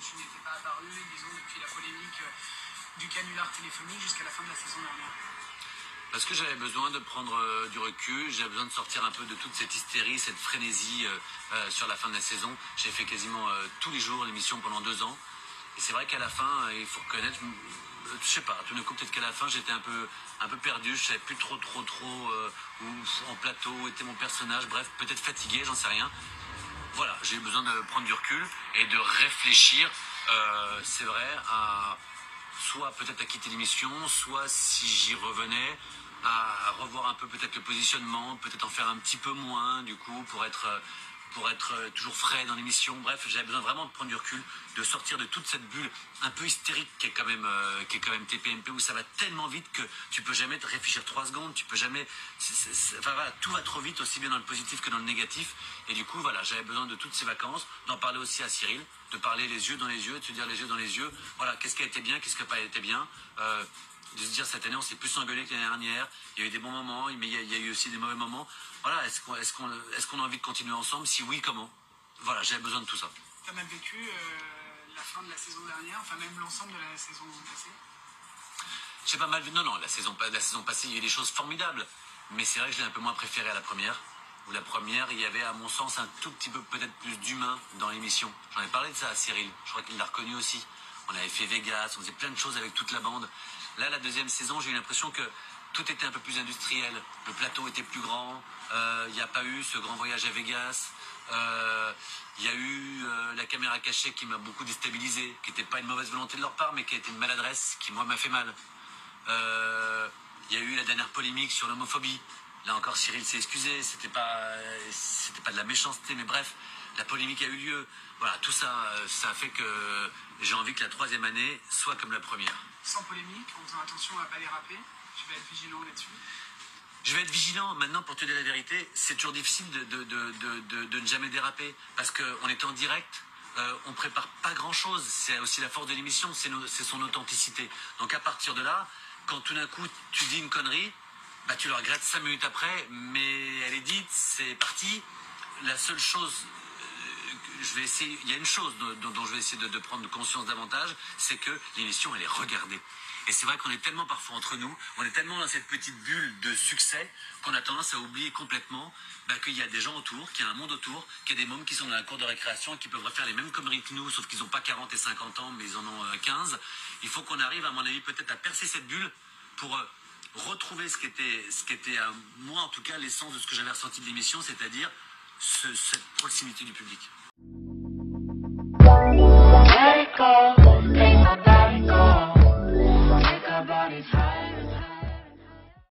tu n'étais pas apparu, disons, depuis la polémique du canular téléphonique jusqu'à la fin de la saison dernière? Parce que j'avais besoin de prendre du recul, j'avais besoin de sortir un peu de toute cette hystérie, cette frénésie sur la fin de la saison. J'ai fait quasiment tous les jours l'émission pendant 2 ans. Et c'est vrai qu'à la fin, il faut reconnaître, je sais pas, tout d'un coup peut-être qu'à la fin j'étais un peu perdu, je savais plus trop où en plateau où était mon personnage, bref, peut-être fatigué, j'en sais rien. Voilà, j'ai eu besoin de prendre du recul et de réfléchir, c'est vrai, à soit peut-être à quitter l'émission, soit si j'y revenais, à revoir un peu peut-être le positionnement, peut-être en faire un petit peu moins du coup pour être toujours frais dans l'émission. Bref, j'avais besoin vraiment de prendre du recul, de sortir de toute cette bulle un peu hystérique qui est quand même TPMP, où ça va tellement vite que tu peux jamais te réfléchir 3 secondes, tu peux jamais... Enfin voilà, tout va trop vite, aussi bien dans le positif que dans le négatif. Et du coup, voilà, j'avais besoin de toutes ces vacances, d'en parler aussi à Cyril, de parler les yeux dans les yeux, de se dire les yeux dans les yeux, voilà, qu'est-ce qui a été bien, qu'est-ce qui n'a pas été bien. De se dire cette année on s'est plus engueulé que l'année dernière, il y a eu des bons moments, mais il y a eu aussi des mauvais moments. Voilà, est-ce qu'on a envie de continuer ensemble? Si oui, comment? Voilà, j'avais besoin de tout ça. Tu as même vécu la fin de la saison dernière, enfin même l'ensemble de la saison passée? J'ai pas mal vu, non, la saison passée, il y a eu des choses formidables, mais c'est vrai que je l'ai un peu moins préféré à la première, où la première, il y avait à mon sens un tout petit peu peut-être plus d'humain dans l'émission. J'en ai parlé de ça à Cyril, je crois qu'il l'a reconnu aussi. On avait fait Vegas, on faisait plein de choses avec toute la bande. Là, la deuxième saison, j'ai eu l'impression que tout était un peu plus industriel. Le plateau était plus grand. Il n'y a pas eu ce grand voyage à Vegas. Il y a eu la caméra cachée qui m'a beaucoup déstabilisé, qui n'était pas une mauvaise volonté de leur part, mais qui a été une maladresse qui, moi, m'a fait mal. Il y a eu la dernière polémique sur l'homophobie. Là encore, Cyril s'est excusé. C'était pas de la méchanceté, mais bref, la polémique a eu lieu. Voilà, tout ça, ça a fait que j'ai envie que la 3e année soit comme la première. Sans polémique, en faisant attention à ne pas déraper, tu vas être vigilant là-dessus? Je vais être vigilant. Maintenant, pour te dire la vérité, c'est toujours difficile de ne jamais déraper. Parce qu'on est en direct, on ne prépare pas grand-chose. C'est aussi la force de l'émission, c'est son authenticité. Donc à partir de là, quand tout d'un coup tu dis une connerie, bah, tu le regrettes 5 minutes après, mais elle est dite, c'est parti. La seule chose... il y a une chose dont je vais essayer de prendre conscience davantage, c'est que l'émission, elle est regardée. Et c'est vrai qu'on est tellement parfois entre nous, on est tellement dans cette petite bulle de succès qu'on a tendance à oublier complètement qu'il y a des gens autour, qu'il y a un monde autour, qu'il y a des mômes qui sont dans la cour de récréation et qui peuvent refaire les mêmes conneries que nous, sauf qu'ils n'ont pas 40 et 50 ans, mais ils en ont 15. Il faut qu'on arrive, à mon avis, peut-être à percer cette bulle pour retrouver ce qui était moi en tout cas, l'essence de ce que j'avais ressenti de l'émission, c'est-à-dire cette proximité du public. Let it go.